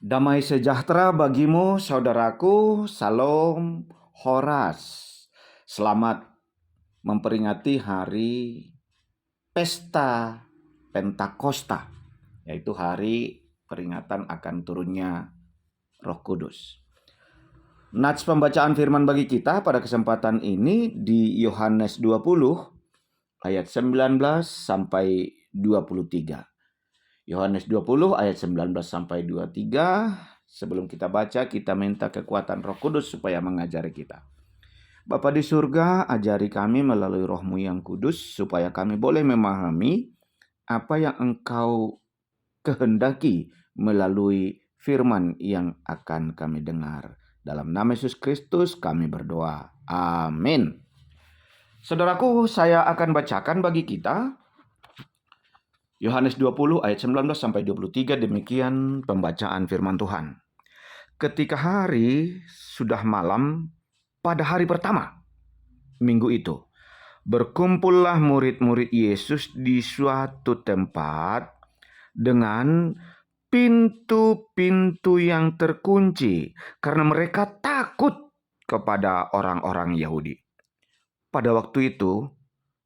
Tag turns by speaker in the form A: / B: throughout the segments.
A: Damai sejahtera bagimu, saudaraku. Salam Horas. Selamat memperingati hari Pesta Pentakosta, yaitu hari peringatan akan turunnya Roh Kudus. Nats pembacaan firman bagi kita pada kesempatan ini di Yohanes 20 ayat 19 sampai 23. Yohanes 20 ayat 19 sampai 23. Sebelum kita baca, kita minta kekuatan Roh Kudus supaya mengajari kita. Bapa di surga, ajari kami melalui Roh-Mu yang kudus supaya kami boleh memahami apa yang Engkau kehendaki melalui firman yang akan kami dengar. Dalam nama Yesus Kristus kami berdoa. Amin. Saudaraku, saya akan bacakan bagi kita Yohanes 20 ayat 19 sampai 23, demikian pembacaan firman Tuhan. Ketika hari sudah malam pada hari pertama minggu itu, berkumpullah murid-murid Yesus di suatu tempat dengan pintu-pintu yang terkunci karena mereka takut kepada orang-orang Yahudi. Pada waktu itu,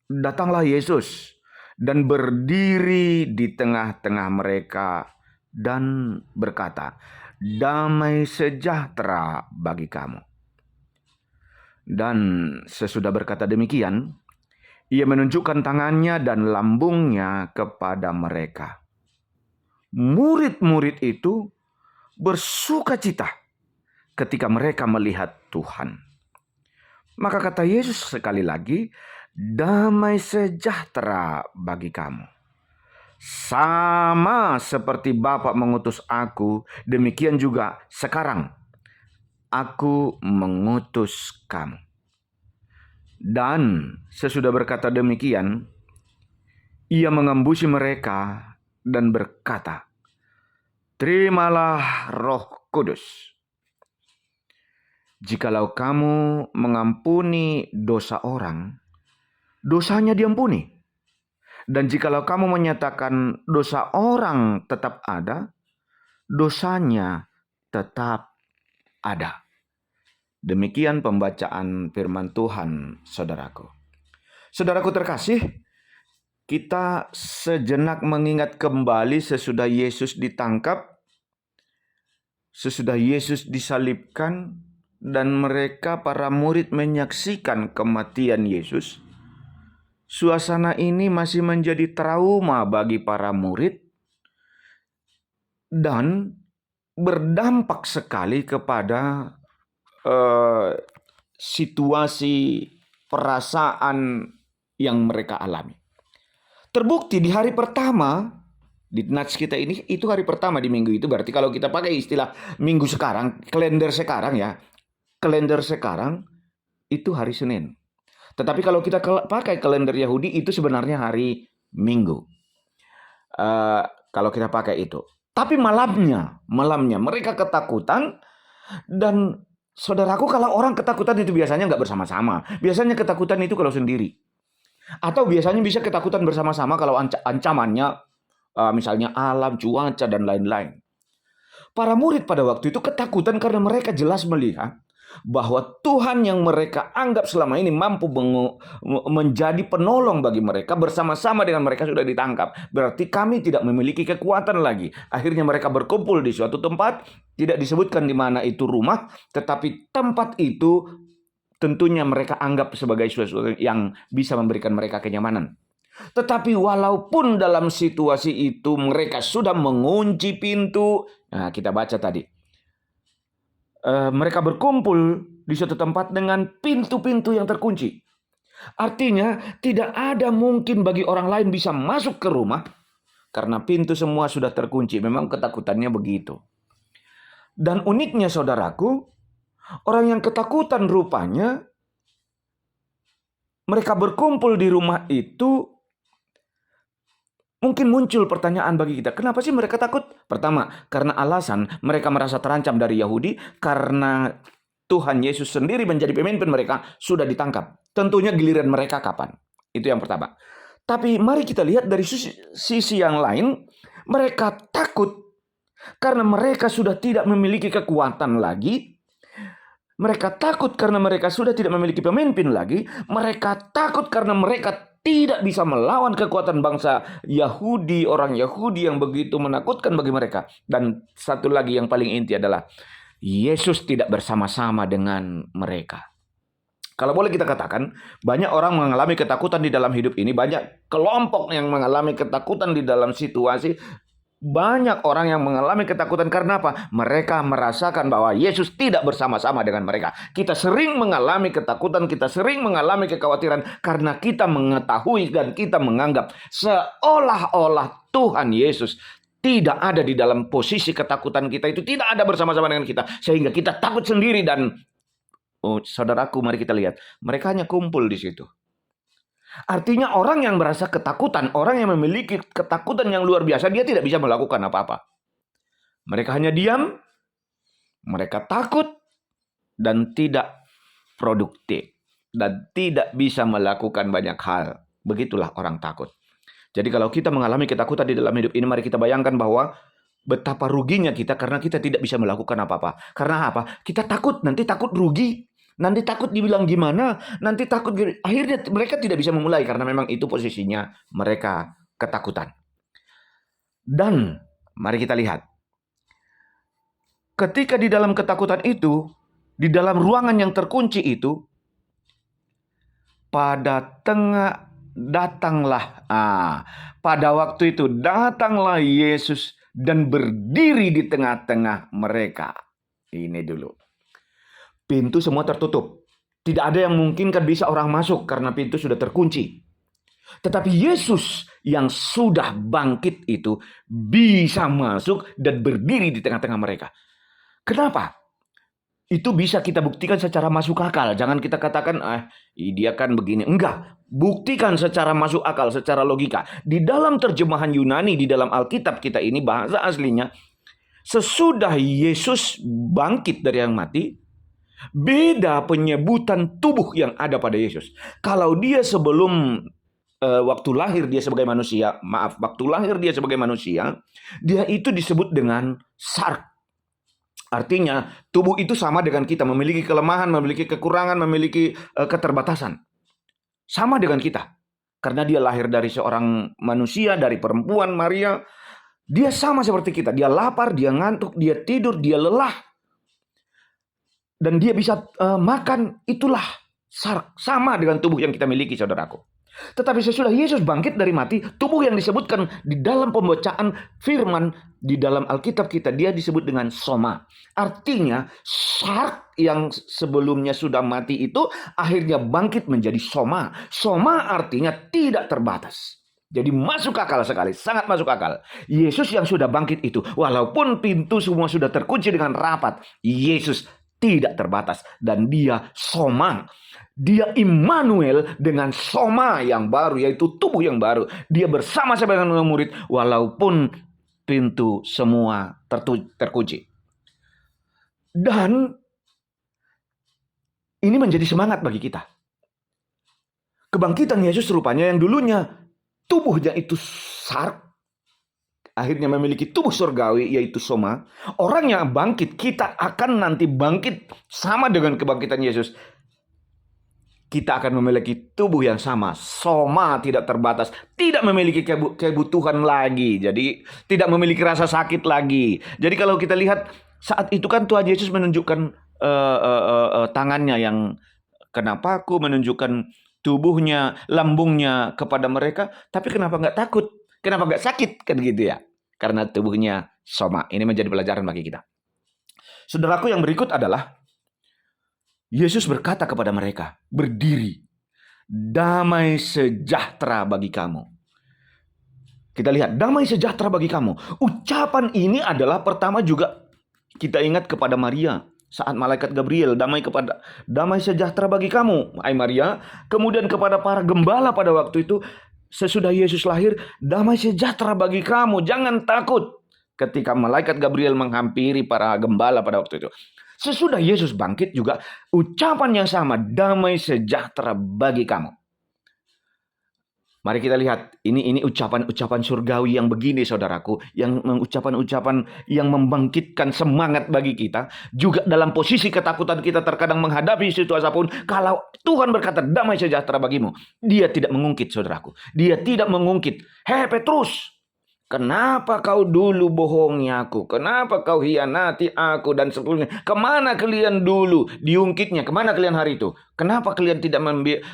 A: datanglah Yesus dan berdiri di tengah-tengah mereka dan berkata, "Damai sejahtera bagi kamu." Dan sesudah berkata demikian, ia menunjukkan tangannya dan lambungnya kepada mereka. Murid-murid itu bersukacita ketika mereka melihat Tuhan. Maka kata Yesus sekali lagi, "Damai sejahtera bagi kamu. Sama seperti Bapa mengutus aku, demikian juga sekarang aku mengutus kamu." Dan sesudah berkata demikian, ia mengembusi mereka dan berkata, "Terimalah Roh Kudus. Jikalau kamu mengampuni dosa orang, dosanya diampuni. Dan jikalau kamu menyatakan dosa orang tetap ada, dosanya tetap ada." Demikian pembacaan firman Tuhan, saudaraku. Saudaraku terkasih, kita sejenak mengingat kembali sesudah Yesus ditangkap, sesudah Yesus disalibkan, dan mereka para murid menyaksikan kematian Yesus. Suasana ini masih menjadi trauma bagi para murid dan berdampak sekali kepada situasi perasaan yang mereka alami. Terbukti di hari pertama, di nats kita ini, itu hari pertama di minggu itu. Berarti kalau kita pakai istilah minggu sekarang, kalender sekarang ya, kalender sekarang itu hari Senin. Tetapi kalau kita pakai kalender Yahudi itu sebenarnya hari Minggu. Kalau kita pakai itu. Tapi malamnya mereka ketakutan. Dan saudaraku, kalau orang ketakutan itu biasanya nggak bersama-sama. Biasanya ketakutan itu kalau sendiri. Atau biasanya bisa ketakutan bersama-sama kalau ancamannya misalnya alam, cuaca, dan lain-lain. Para murid pada waktu itu ketakutan karena mereka jelas melihat bahwa Tuhan yang mereka anggap selama ini mampu menjadi penolong bagi mereka, bersama-sama dengan mereka sudah ditangkap. Berarti kami tidak memiliki kekuatan lagi. Akhirnya mereka berkumpul di suatu tempat, tidak disebutkan di mana itu rumah, tetapi tempat itu tentunya mereka anggap sebagai sesuatu yang bisa memberikan mereka kenyamanan. Tetapi walaupun dalam situasi itu mereka sudah mengunci pintu, nah kita baca tadi, mereka berkumpul di suatu tempat dengan pintu-pintu yang terkunci. Artinya tidak ada mungkin bagi orang lain bisa masuk ke rumah karena pintu semua sudah terkunci. Memang ketakutannya begitu. Dan uniknya saudaraku, orang yang ketakutan rupanya mereka berkumpul di rumah itu. Mungkin muncul pertanyaan bagi kita, kenapa sih mereka takut? Pertama, karena alasan mereka merasa terancam dari Yahudi karena Tuhan Yesus sendiri menjadi pemimpin mereka sudah ditangkap. Tentunya giliran mereka kapan? Itu yang pertama. Tapi mari kita lihat dari sisi yang lain, mereka takut Karena mereka sudah tidak memiliki kekuatan lagi. Mereka takut karena mereka sudah tidak memiliki pemimpin lagi. Mereka takut karena mereka tidak bisa melawan kekuatan bangsa Yahudi, orang Yahudi yang begitu menakutkan bagi mereka. Dan satu lagi yang paling inti adalah Yesus tidak bersama-sama dengan mereka. Kalau boleh kita katakan, banyak orang mengalami ketakutan di dalam hidup ini, banyak kelompok yang mengalami ketakutan di dalam situasi. Banyak orang yang mengalami ketakutan karena apa? Mereka merasakan bahwa Yesus tidak bersama-sama dengan mereka. Kita sering mengalami ketakutan, kita sering mengalami kekhawatiran karena kita mengetahui dan kita menganggap seolah-olah Tuhan Yesus tidak ada di dalam posisi ketakutan kita itu, tidak ada bersama-sama dengan kita. Sehingga kita takut sendiri dan, saudaraku, mari kita lihat. Mereka hanya kumpul di situ. Artinya orang yang merasa ketakutan, orang yang memiliki ketakutan yang luar biasa, dia tidak bisa melakukan apa-apa. Mereka hanya diam, mereka takut, dan tidak produktif. Dan tidak bisa melakukan banyak hal. Begitulah orang takut. Jadi kalau kita mengalami ketakutan di dalam hidup ini, mari kita bayangkan bahwa betapa ruginya kita karena kita tidak bisa melakukan apa-apa. Karena apa? Kita takut, nanti takut rugi. Nanti takut dibilang gimana, nanti takut, akhirnya mereka tidak bisa memulai karena memang itu posisinya mereka ketakutan. Dan mari kita lihat, ketika di dalam ketakutan itu, di dalam ruangan yang terkunci itu, pada waktu itu datanglah Yesus dan berdiri di tengah-tengah mereka. Ini dulu. Pintu semua tertutup. Tidak ada yang memungkinkan bisa orang masuk karena pintu sudah terkunci. Tetapi Yesus yang sudah bangkit itu bisa masuk dan berdiri di tengah-tengah mereka. Kenapa? Itu bisa kita buktikan secara masuk akal. Jangan kita katakan, dia kan begini. Enggak. Buktikan secara masuk akal, secara logika. Di dalam terjemahan Yunani, di dalam Alkitab kita ini, bahasa aslinya, sesudah Yesus bangkit dari yang mati, beda penyebutan tubuh yang ada pada Yesus. Kalau dia sebelum waktu lahir dia sebagai manusia, dia itu disebut dengan sark. Artinya tubuh itu sama dengan kita, memiliki kelemahan, memiliki kekurangan, memiliki keterbatasan. Sama dengan kita. Karena dia lahir dari seorang manusia, dari perempuan Maria. Dia sama seperti kita. Dia lapar, dia ngantuk, dia tidur, dia lelah. Dan dia bisa makan, itulah sark. Sama dengan tubuh yang kita miliki, saudaraku. Tetapi sesudah Yesus bangkit dari mati, tubuh yang disebutkan di dalam pembacaan firman di dalam Alkitab kita, dia disebut dengan soma. Artinya sark yang sebelumnya sudah mati itu akhirnya bangkit menjadi soma. Soma artinya tidak terbatas. Jadi masuk akal sekali, sangat masuk akal. Yesus yang sudah bangkit itu, walaupun pintu semua sudah terkunci dengan rapat, Yesus tidak terbatas dan dia soma. Dia Immanuel dengan soma yang baru, yaitu tubuh yang baru. Dia bersama-sama dengan murid walaupun pintu semua terkunci. Dan ini menjadi semangat bagi kita. Kebangkitan Yesus rupanya yang dulunya tubuhnya itu sark, akhirnya memiliki tubuh surgawi yaitu soma. Orang yang bangkit, kita akan nanti bangkit sama dengan kebangkitan Yesus. Kita akan memiliki tubuh yang sama, soma tidak terbatas, tidak memiliki kebutuhan lagi, jadi tidak memiliki rasa sakit lagi. Jadi kalau kita lihat saat itu kan Tuhan Yesus menunjukkan tangannya yang kena paku, menunjukkan tubuhnya, lambungnya kepada mereka, tapi kenapa nggak takut? Kenapa nggak sakit? Kan gitu ya. Karena tubuhnya soma. Ini menjadi pelajaran bagi kita. Saudaraku, yang berikut adalah Yesus berkata kepada mereka, berdiri, damai sejahtera bagi kamu. Kita lihat, damai sejahtera bagi kamu. Ucapan ini adalah pertama juga kita ingat kepada Maria. Saat malaikat Gabriel, damai sejahtera bagi kamu, hai Maria. Kemudian kepada para gembala pada waktu itu, sesudah Yesus lahir, damai sejahtera bagi kamu, jangan takut. Ketika malaikat Gabriel menghampiri para gembala pada waktu itu. Sesudah Yesus bangkit juga ucapan yang sama, damai sejahtera bagi kamu. Mari kita lihat, ini ucapan-ucapan surgawi yang begini saudaraku, yang ucapan-ucapan yang membangkitkan semangat bagi kita. Juga dalam posisi ketakutan kita terkadang menghadapi situasi apapun, kalau Tuhan berkata damai sejahtera bagimu, dia tidak mengungkit saudaraku. Dia tidak mengungkit, hei Petrus, kenapa kau dulu bohongi aku? Kenapa kau hianati aku dan sebelumnya? Kemana kalian dulu diungkitnya? Kemana kalian hari itu? Kenapa kalian tidak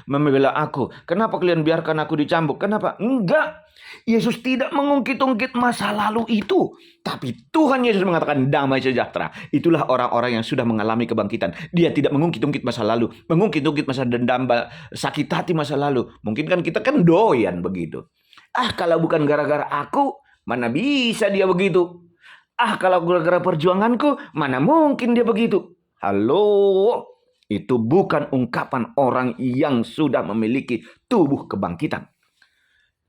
A: membela aku? Kenapa kalian biarkan aku dicambuk? Kenapa? Enggak. Yesus tidak mengungkit-ungkit masa lalu itu. Tapi Tuhan Yesus mengatakan damai sejahtera. Itulah orang-orang yang sudah mengalami kebangkitan. Dia tidak mengungkit-ungkit masa lalu. Mengungkit-ungkit masa dendam, sakit hati masa lalu. Mungkin kan kita kan doyan begitu. Kalau bukan gara-gara aku, mana bisa dia begitu? Kalau gara-gara perjuanganku, mana mungkin dia begitu? Halo, itu bukan ungkapan orang yang sudah memiliki tubuh kebangkitan.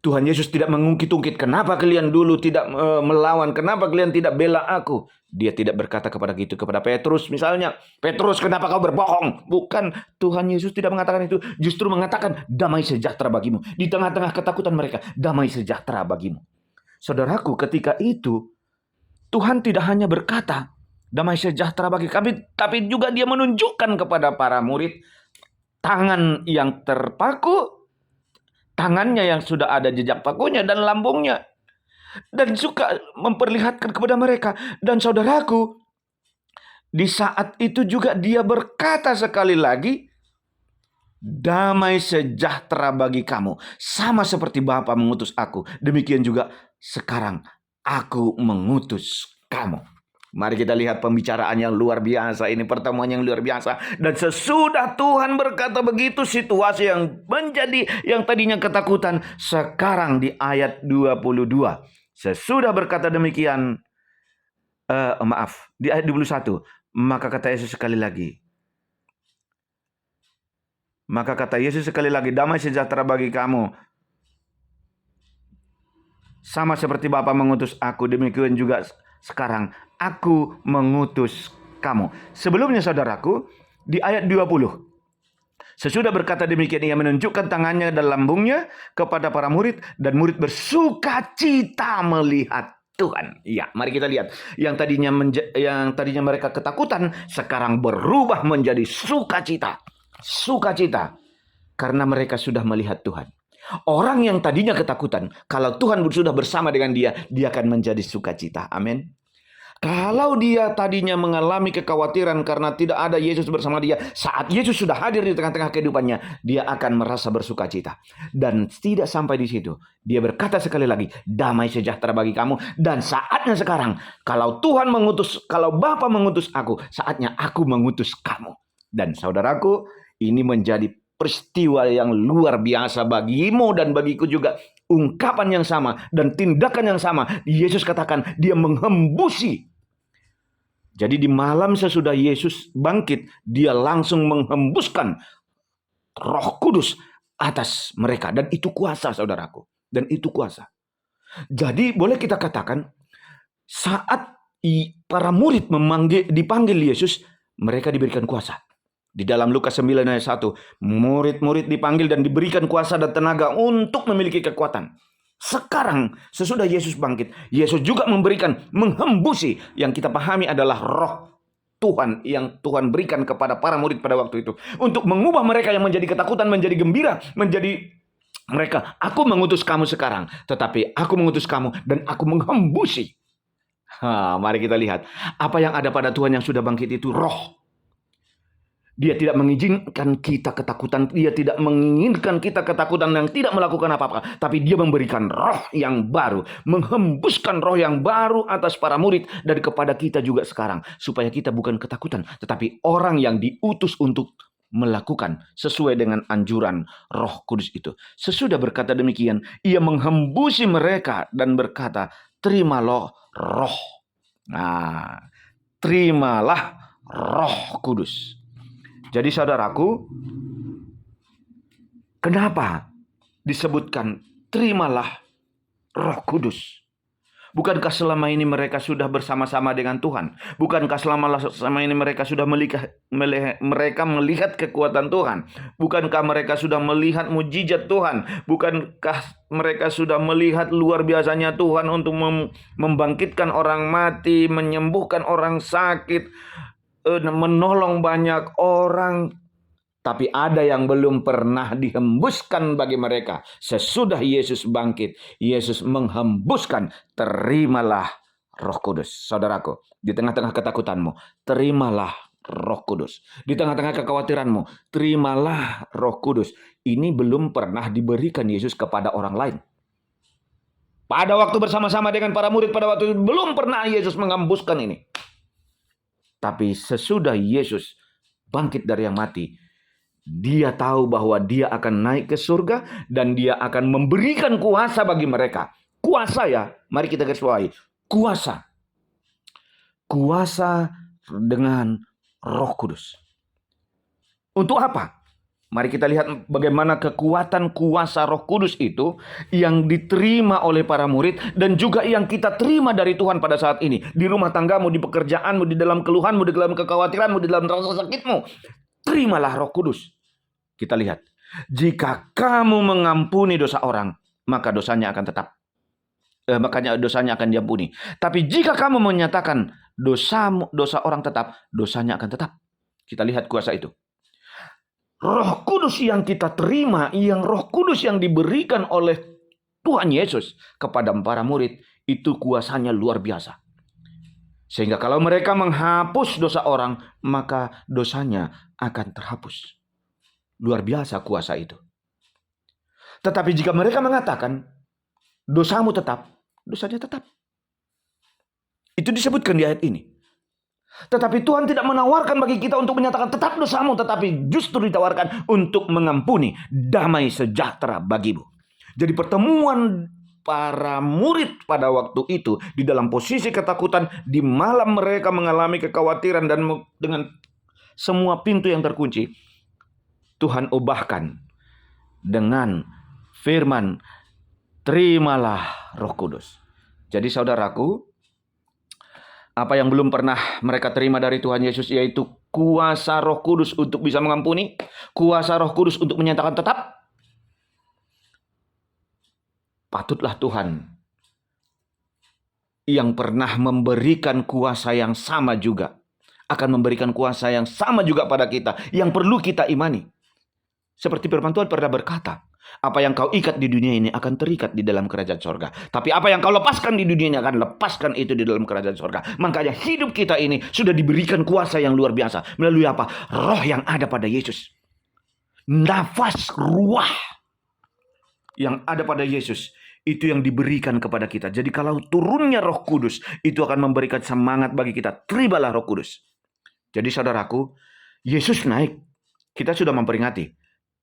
A: Tuhan Yesus tidak mengungkit-ungkit, kenapa kalian dulu tidak melawan, kenapa kalian tidak bela aku? Dia tidak berkata kepada Petrus misalnya, Petrus kenapa kau berbohong? Bukan, Tuhan Yesus tidak mengatakan itu, justru mengatakan damai sejahtera bagimu. Di tengah-tengah ketakutan mereka, damai sejahtera bagimu. Saudaraku, ketika itu Tuhan tidak hanya berkata damai sejahtera bagi kami, tapi juga dia menunjukkan kepada para murid tangan yang terpaku, tangannya yang sudah ada jejak pakunya dan lambungnya. Dan suka memperlihatkan kepada mereka. Dan saudaraku, di saat itu juga dia berkata sekali lagi, damai sejahtera bagi kamu. Sama seperti Bapa mengutus aku, demikian juga sekarang aku mengutus kamu. Mari kita lihat pembicaraan yang luar biasa ini, pertemuan yang luar biasa. Dan sesudah Tuhan berkata begitu, situasi yang tadinya ketakutan, sekarang di ayat 22. Sesudah berkata demikian, di ayat 21, maka kata Yesus sekali lagi, damai sejahtera bagi kamu. Sama seperti Bapa mengutus aku, demikian juga sekarang aku mengutus kamu. Sebelumnya saudaraku, di ayat 20, sesudah berkata demikian, ia menunjukkan tangannya dan lambungnya kepada para murid, dan murid bersuka cita melihat Tuhan. Ya, mari kita lihat. Yang tadinya mereka ketakutan, sekarang berubah menjadi sukacita. Sukacita karena mereka sudah melihat Tuhan. Orang yang tadinya ketakutan, kalau Tuhan sudah bersama dengan dia akan menjadi sukacita. Amin. Kalau dia tadinya mengalami kekhawatiran karena tidak ada Yesus bersama dia, saat Yesus sudah hadir di tengah-tengah kehidupannya, dia akan merasa bersukacita. Dan tidak sampai di situ, dia berkata sekali lagi, damai sejahtera bagi kamu. Dan saatnya sekarang, kalau Bapa mengutus aku, saatnya aku mengutus kamu. Dan saudaraku, ini menjadi peristiwa yang luar biasa bagimu dan bagiku juga. Ungkapan yang sama dan tindakan yang sama. Yesus katakan dia menghembusi. Jadi di malam sesudah Yesus bangkit, dia langsung menghembuskan Roh Kudus atas mereka. Dan itu kuasa, saudaraku. Dan itu kuasa. Jadi boleh kita katakan, saat para murid dipanggil Yesus, mereka diberikan kuasa. Di dalam Lukas 9 ayat 1, murid-murid dipanggil dan diberikan kuasa dan tenaga untuk memiliki kekuatan. Sekarang sesudah Yesus bangkit, Yesus juga menghembusi, yang kita pahami adalah Roh Tuhan yang Tuhan berikan kepada para murid pada waktu itu, untuk mengubah mereka yang menjadi ketakutan menjadi gembira, menjadi mereka, aku mengutus kamu sekarang, tetapi aku mengutus kamu dan aku menghembusi. Mari kita lihat apa yang ada pada Tuhan yang sudah bangkit itu, Roh. Dia tidak mengizinkan kita ketakutan. Dia tidak menginginkan kita ketakutan yang tidak melakukan apa-apa. Tapi dia memberikan roh yang baru. Menghembuskan roh yang baru atas para murid. Dan kepada kita juga sekarang. Supaya kita bukan ketakutan. Tetapi orang yang diutus untuk melakukan sesuai dengan anjuran Roh Kudus itu. Sesudah berkata demikian, ia menghembusi mereka dan berkata, terimalah roh. Terimalah Roh Kudus. Jadi saudaraku, kenapa disebutkan terimalah Roh Kudus? Bukankah selama ini mereka sudah bersama-sama dengan Tuhan? Bukankah selama ini mereka sudah mereka melihat kekuatan Tuhan? Bukankah mereka sudah melihat mujizat Tuhan? Bukankah mereka sudah melihat luar biasanya Tuhan untuk membangkitkan orang mati, menyembuhkan orang sakit, menolong banyak orang? Tapi ada yang belum pernah dihembuskan bagi mereka. Sesudah Yesus bangkit, Yesus menghembuskan, terimalah Roh Kudus. Saudaraku, di tengah-tengah ketakutanmu, terimalah Roh Kudus. Di tengah-tengah kekhawatiranmu, terimalah Roh Kudus. Ini belum pernah diberikan Yesus kepada orang lain. Pada waktu bersama-sama dengan para murid, pada waktu itu belum pernah Yesus menghembuskan ini. Tapi sesudah Yesus bangkit dari yang mati, dia tahu bahwa dia akan naik ke surga dan dia akan memberikan kuasa bagi mereka. Kuasa ya, mari kita garis bawahi. Kuasa. Kuasa dengan Roh Kudus. Untuk apa? Mari kita lihat bagaimana kekuatan kuasa Roh Kudus itu yang diterima oleh para murid dan juga yang kita terima dari Tuhan pada saat ini. Di rumah tanggamu, di pekerjaanmu, di dalam keluhanmu, di dalam kekhawatiranmu, di dalam rasa sakitmu. Terimalah Roh Kudus. Kita lihat, jika kamu mengampuni dosa orang, maka dosanya akan tetap. Makanya dosanya akan diampuni. Tapi jika kamu menyatakan dosa orang tetap, dosanya akan tetap. Kita lihat kuasa itu. Roh Kudus yang kita terima, yang Roh Kudus yang diberikan oleh Tuhan Yesus kepada para murid, itu kuasanya luar biasa. Sehingga kalau mereka menghapus dosa orang, maka dosanya akan terhapus. Luar biasa kuasa itu. Tetapi jika mereka mengatakan dosamu tetap, dosanya tetap. Itu disebutkan di ayat ini. Tetapi Tuhan tidak menawarkan bagi kita untuk menyatakan tetap dosamu, tetapi justru ditawarkan untuk mengampuni, damai sejahtera bagimu. Jadi pertemuan para murid pada waktu itu di dalam posisi ketakutan, di malam mereka mengalami kekhawatiran dan dengan semua pintu yang terkunci, Tuhan ubahkan dengan firman, terimalah Roh Kudus. Jadi saudaraku, apa yang belum pernah mereka terima dari Tuhan Yesus, yaitu kuasa Roh Kudus untuk bisa mengampuni, kuasa Roh Kudus untuk menyatakan tetap. Patutlah Tuhan yang pernah memberikan kuasa yang sama juga akan memberikan kuasa yang sama juga pada kita, yang perlu kita imani. Seperti firman Tuhan pernah berkata, apa yang kau ikat di dunia ini akan terikat di dalam kerajaan sorga. Tapi apa yang kau lepaskan di dunia ini akan lepaskan itu di dalam kerajaan sorga. Makanya hidup kita ini sudah diberikan kuasa yang luar biasa. Melalui apa? Roh yang ada pada Yesus. Nafas ruah yang ada pada Yesus. Itu yang diberikan kepada kita. Jadi kalau turunnya Roh Kudus, itu akan memberikan semangat bagi kita. Terimalah Roh Kudus. Jadi saudaraku, Yesus naik. Kita sudah memperingati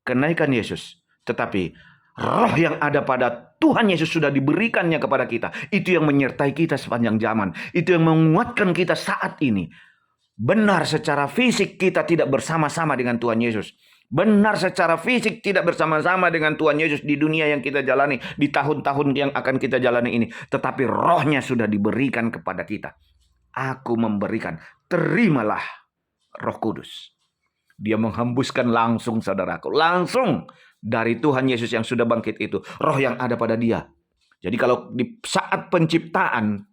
A: kenaikan Yesus. Tetapi roh yang ada pada Tuhan Yesus sudah diberikannya kepada kita. Itu yang menyertai kita sepanjang zaman. Itu yang menguatkan kita saat ini. Benar secara fisik kita tidak bersama-sama dengan Tuhan Yesus. Benar secara fisik tidak bersama-sama dengan Tuhan Yesus di dunia yang kita jalani. Di tahun-tahun yang akan kita jalani ini. Tetapi rohnya sudah diberikan kepada kita. Aku memberikan. Terimalah Roh Kudus. Dia menghembuskan langsung saudaraku. Langsung dari Tuhan Yesus yang sudah bangkit itu. Roh yang ada pada dia. Jadi kalau di saat penciptaan,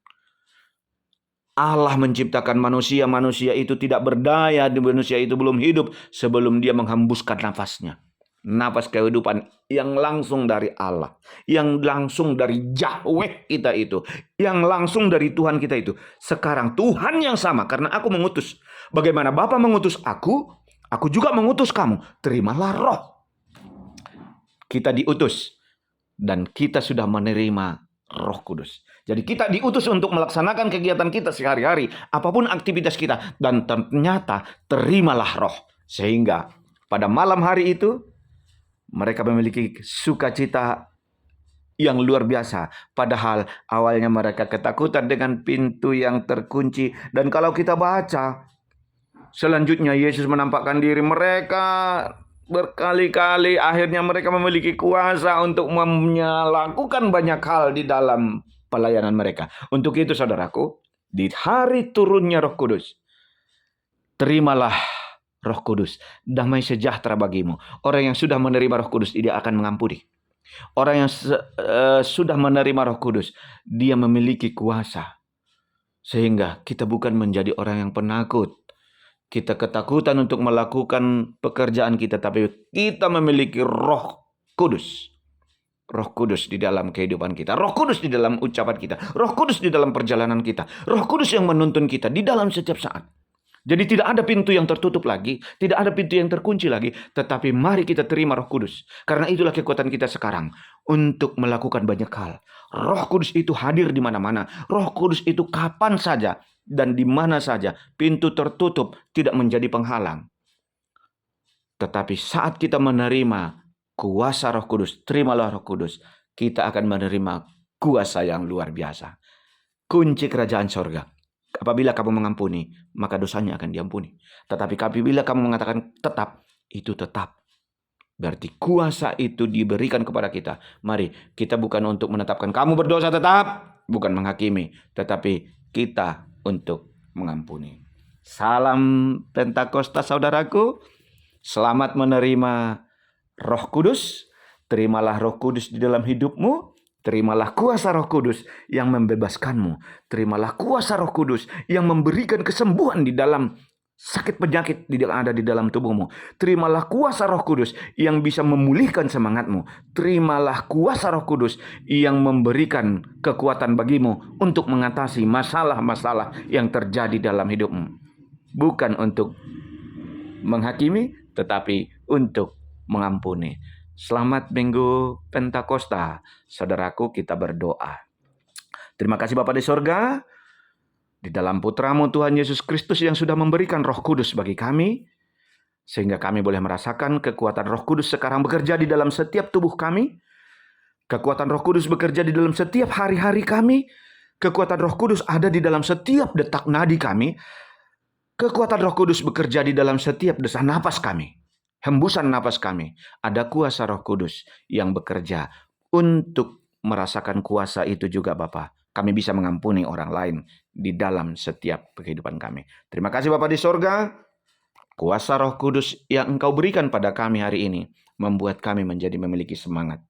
A: Allah menciptakan manusia. Manusia itu tidak berdaya. Manusia itu belum hidup sebelum dia menghembuskan nafasnya. Nafas kehidupan yang langsung dari Allah. Yang langsung dari Yahweh kita itu. Yang langsung dari Tuhan kita itu. Sekarang Tuhan yang sama. Karena aku mengutus. Bagaimana Bapa mengutus aku juga mengutus kamu. Terimalah roh. Kita diutus. Dan kita sudah menerima Roh Kudus. Jadi kita diutus untuk melaksanakan kegiatan kita sehari-hari. Apapun aktivitas kita. Dan ternyata terimalah roh. Sehingga pada malam hari itu. Mereka memiliki sukacita yang luar biasa. Padahal awalnya mereka ketakutan dengan pintu yang terkunci. Dan kalau kita baca. Selanjutnya Yesus menampakkan diri mereka berkali-kali. Akhirnya mereka memiliki kuasa untuk melakukan banyak hal di dalam pelayanan mereka. Untuk itu saudaraku, di hari turunnya Roh Kudus, terimalah Roh Kudus, damai sejahtera bagimu. Orang yang sudah menerima Roh Kudus, dia akan mengampuni. Orang yang sudah menerima Roh Kudus, dia memiliki kuasa. Sehingga kita bukan menjadi orang yang penakut. Kita ketakutan untuk melakukan pekerjaan kita, tapi kita memiliki Roh Kudus. Roh Kudus di dalam kehidupan kita. Roh Kudus di dalam ucapan kita. Roh Kudus di dalam perjalanan kita. Roh Kudus yang menuntun kita di dalam setiap saat. Jadi tidak ada pintu yang tertutup lagi, tidak ada pintu yang terkunci lagi, tetapi mari kita terima Roh Kudus. Karena itulah kekuatan kita sekarang untuk melakukan banyak hal. Roh Kudus itu hadir di mana-mana. Roh Kudus itu kapan saja dan di mana saja. Pintu tertutup tidak menjadi penghalang. Tetapi saat kita menerima kuasa Roh Kudus, terimalah Roh Kudus, kita akan menerima kuasa yang luar biasa. Kunci kerajaan sorga. Apabila kamu mengampuni, maka dosanya akan diampuni. Tetapi apabila kamu mengatakan tetap, itu tetap. Berarti kuasa itu diberikan kepada kita. Mari, kita bukan untuk menetapkan kamu berdosa tetap, bukan menghakimi, tetapi kita untuk mengampuni. Salam Pentakosta saudaraku. Selamat menerima Roh Kudus. Terimalah Roh Kudus di dalam hidupmu. Terimalah kuasa Roh Kudus yang membebaskanmu. Terimalah kuasa Roh Kudus yang memberikan kesembuhan di dalam sakit penyakit yang ada di dalam tubuhmu. Terimalah kuasa Roh Kudus yang bisa memulihkan semangatmu. Terimalah kuasa Roh Kudus yang memberikan kekuatan bagimu untuk mengatasi masalah-masalah yang terjadi dalam hidupmu. Bukan untuk menghakimi, tetapi untuk mengampuni. Selamat Minggu Pentakosta. Saudaraku, kita berdoa. Terima kasih Bapa di sorga. Di dalam putramu Tuhan Yesus Kristus yang sudah memberikan Roh Kudus bagi kami. Sehingga kami boleh merasakan kekuatan Roh Kudus sekarang bekerja di dalam setiap tubuh kami. Kekuatan Roh Kudus bekerja di dalam setiap hari-hari kami. Kekuatan Roh Kudus ada di dalam setiap detak nadi kami. Kekuatan Roh Kudus bekerja di dalam setiap desah napas kami. Hembusan napas kami, ada kuasa Roh Kudus yang bekerja untuk merasakan kuasa itu juga Bapa. Kami bisa mengampuni orang lain di dalam setiap kehidupan kami. Terima kasih Bapa di sorga. Kuasa Roh Kudus yang Engkau berikan pada kami hari ini membuat kami menjadi memiliki semangat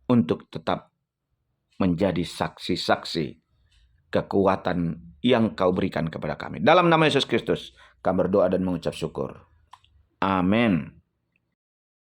A: untuk tetap menjadi saksi-saksi kekuatan yang Kau berikan kepada kami. Dalam nama Yesus Kristus, kami berdoa dan mengucap syukur. Amin.